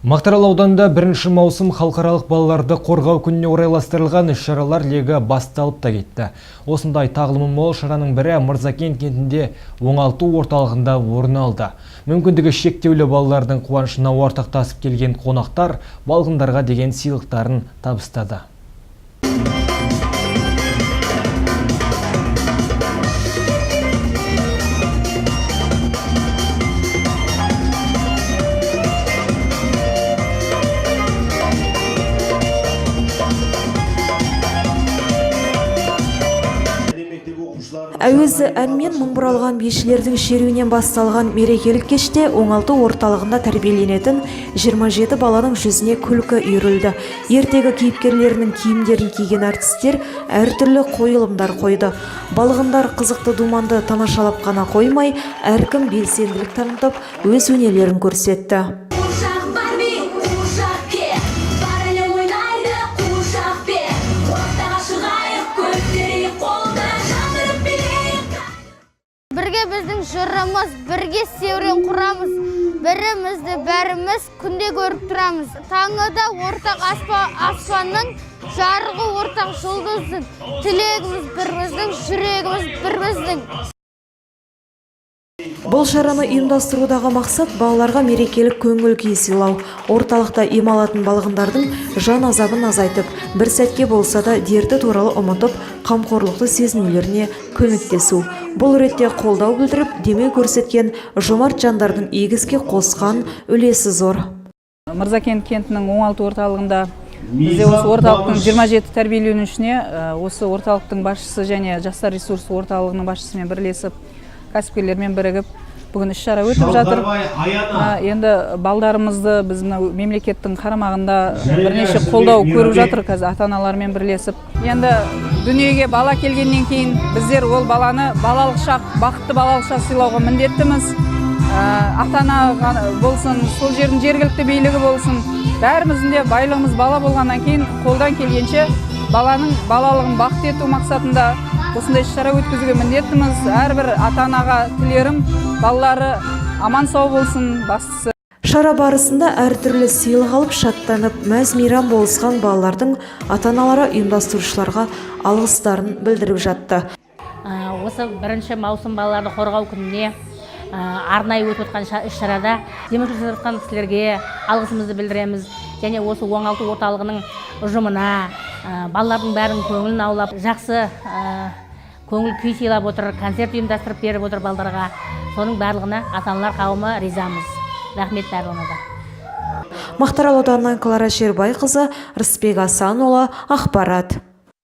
Мақтаарал ауданында 1 маусым халықаралық балаларды қорғау күніне орайластырылған іс-шаралар легі басталып та кетті. Осындай тағылымы мол шараның бірі Мырзакент кентінде оңалту орталығында орын алды. Мүмкіндігі шектеулі балалардың қуанышына ортақтасып келген қонақтар балғындарға деген сыйлықтарын табыстады. Әуезі әнмен мың бұралған бишілердің шеруінен басталған мерекелік кеште оңалту орталығында тәрбиеленетін 27 баланың жүзіне күлкі үйірілді. Ертегі кейіпкерлерінің киімдерін киген әртістер әртүрлі қойылымдар қойды. Балғындар қызықты думанды тамашалап қана қоймай, әркім белсенділік танытып, өз өнерлерін көрсетті. Бірге біздің жырымыз, бірге сеурен құрамыз, бірімізді бәріміз күнде көріп тұрамыз. Таңыда ортақ аспанның, жарығы ортақ жұлдыздың, тілегіміз біріміздің, жүрегіміз біріміздің. Бұл шараны ұйымдастырудағы мақсат балаларға мерекелік көңіл күй сыйлау. Орталықта ем алатын балғындардың жан азабын азайтып, бір сәтке болса да дерті туралы ұмытып, қамқорлықты сезінулеріне көмектесу. Бұл ретте қолдау білдіріп, демеу көрсеткен жомарт жандардың егіске қосқан үлесі зор. Мырзакент кентінің оңалту орталығында бізде осы орталықтың 27 тәрбиеленушісіне осы орталықтың басшысы және жастар ресурсы орталығының басшысымен бірлесіп, кәсіпкерлермен бірігіп, бүгін іс-шара өтіп жатыр. Енді балдарымызды біз мемлекеттің қарамағында бірнеше қолдау көріп жатыр, қазір ата-аналармен бірлесіп. Енді дүниеге бала келгеннен кейін біздер ол баланы балалық шақ, бақытты балалық шақ сыйлауға міндеттіміз. Ата-ана болсын, сол жердің жергілікті билігі болсын, бәріміздің де байлығымыз бала болғаннан кейін қолдан келгенше баланың балалығын бақыт ету мақсатында осындай іс-шара өткізуге міндеттіміз. Әрбір ата-анаға тілерім, балалары аман сау болсын, бастысы. Шара барысында әртүрлі сыйлық алып, шаттанып, мәз-мейрам болысқан балалардың ата-аналары ұйымдастырушыларға алғыстарын білдіріп жатты. Осы 1 маусым балаларды қорғау күніне арнайы өтіп отқан іс-шарада демеушілік жасаған кісілерге алғысымызды білдіреміз. Және осы оңалту орталығының ұжымына балалардың бәрін көңілін аулап, жақсы көңіл күй сыйлап отыр, концерт ұйымдастырып беріп отыр балдарға. Соның барлығына ата-аналар қауымы ризамыз. Рахмет барлығына да. Мақтаарал ауданынан Клара Шербайқызы, Рысбек Асанұлы, ақпарат.